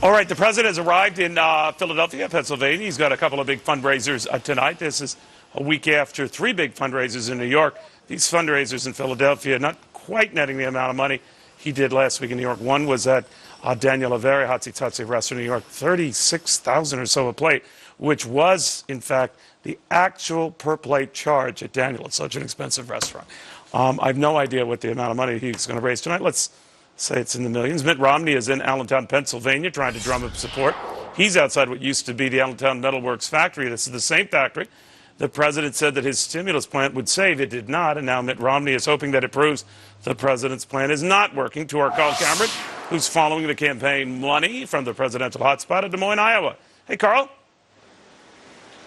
All right, the president has arrived in Philadelphia, Pennsylvania. He's got a couple of big fundraisers tonight. This is a week after three big fundraisers in New York. These fundraisers in Philadelphia not quite netting the amount of money he did last week in New York. One was at Daniel Avery Hotsy Totsy restaurant in New York, $36,000 or so a plate, which was, in fact, the actual per plate charge at Daniel. It's such an expensive restaurant. I have no idea what the amount of money he's going to raise tonight. Let's say it's in the millions. Mitt Romney is in Allentown, Pennsylvania, trying to drum up support. He's outside what used to be the Allentown Metal Works factory. This is the same factory the president said that his stimulus plan would save. It did not, and now Mitt Romney is hoping that it proves the president's plan is not working. To our Carl Cameron, who's following the campaign money from the presidential hotspot of Des Moines, Iowa. Hey, Carl.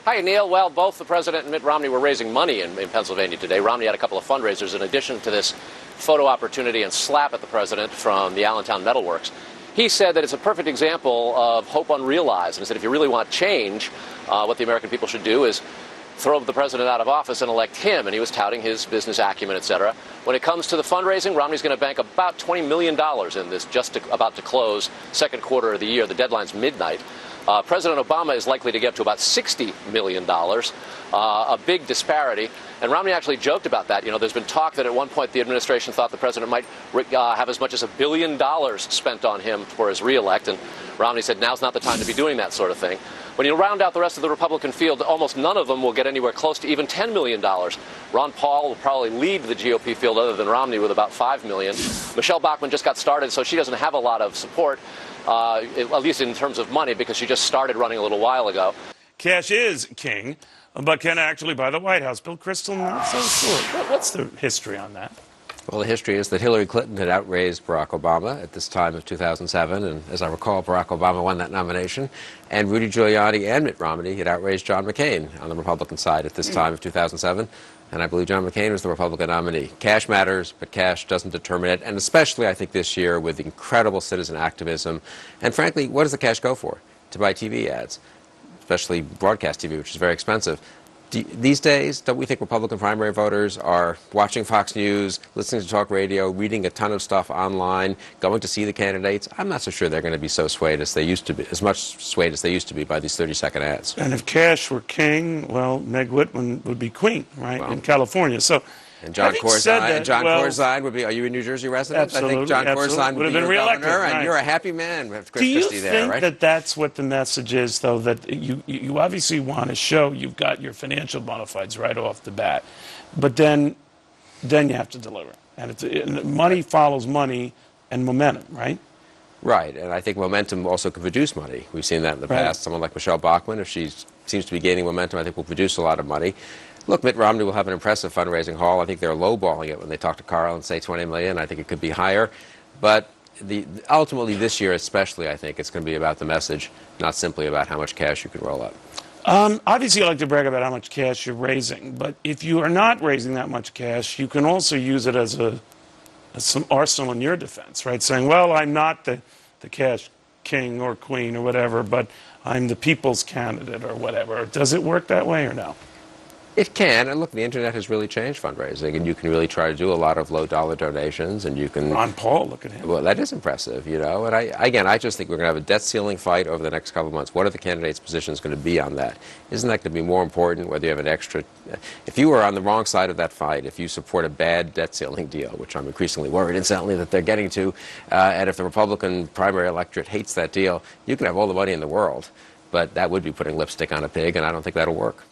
Hi, Neil. Well, both the president and Mitt Romney were raising money in Pennsylvania today. Romney had a couple of fundraisers in addition to this photo opportunity and slap at the president from the Allentown Metal Works. He said that it's a perfect example of hope unrealized, and said if you really want change, what the American people should do is throw the president out of office and elect him, and he was touting his business acumen, etc. When it comes to the fundraising, Romney's going to bank about $20 million in this about to close second quarter of the year. The deadline's midnight. President Obama is likely to get to about $60 million, a big disparity. And Romney actually joked about that. You know, there's been talk that at one point the administration thought the president might have as much as $1 billion spent on him for his reelect. And Romney said now's not the time to be doing that sort of thing. When you round out the rest of the Republican field, almost none of them will get anywhere close to even $10 million. Ron Paul will probably lead the GOP field other than Romney with about $5 million. Michelle Bachmann just got started, so she doesn't have a lot of support, at least in terms of money, because she just started running a little while ago. Cash is king, but can actually buy the White House. Bill Kristol, not so sure. What's the history on that? Well, the history is that Hillary Clinton had outraised Barack Obama at this time of 2007, and as I recall, Barack Obama won that nomination. And Rudy Giuliani and Mitt Romney had outraised John McCain on the Republican side at this time of 2007, and I believe John McCain was the Republican nominee. Cash matters, but cash doesn't determine it, and especially, I think, this year with incredible citizen activism. And frankly, what does the cash go for? To buy TV ads, especially broadcast TV, which is very expensive. These days, don't we think Republican primary voters are watching Fox News, listening to talk radio, reading a ton of stuff online, going to see the candidates? I'm not so sure they're going to be so swayed as they used to be, as much swayed as they used to be by these 30-second ads. And if cash were king, well, Meg Whitman would be queen, right, in California. So, and John Corzine would be. Are you a New Jersey resident? Absolutely, I think John Corzine would be your governor, and you're a happy man with Chris Christie there, right? Do you think that that's what the message is, though? That you obviously want to show you've got your financial bona fides right off the bat, but then you have to deliver, and money follows money and momentum, right? Right, and I think momentum also can produce money. We've seen that in the past. Someone like Michelle Bachmann, if she seems to be gaining momentum, I think will produce a lot of money. Look, Mitt Romney will have an impressive fundraising haul. I think they're lowballing it when they talk to Carl and say $20 million. I think it could be higher. But ultimately this year especially, I think it's going to be about the message, not simply about how much cash you can roll up. Obviously, you like to brag about how much cash you're raising. But if you are not raising that much cash, you can also use it as some arsenal in your defense, right? Saying, well, I'm not the cash king or queen or whatever, but I'm the people's candidate or whatever. Does it work that way or no? It can, and look, the internet has really changed fundraising, and you can really try to do a lot of low-dollar donations, and you can... Ron Paul, look at him. Well, that is impressive, you know, and I just think we're going to have a debt ceiling fight over the next couple of months. What are the candidates' positions going to be on that? Isn't that going to be more important, whether you have an extra... If you are on the wrong side of that fight, if you support a bad debt ceiling deal, which I'm increasingly worried, incidentally, that they're getting to, and if the Republican primary electorate hates that deal, you can have all the money in the world, but that would be putting lipstick on a pig, and I don't think that'll work.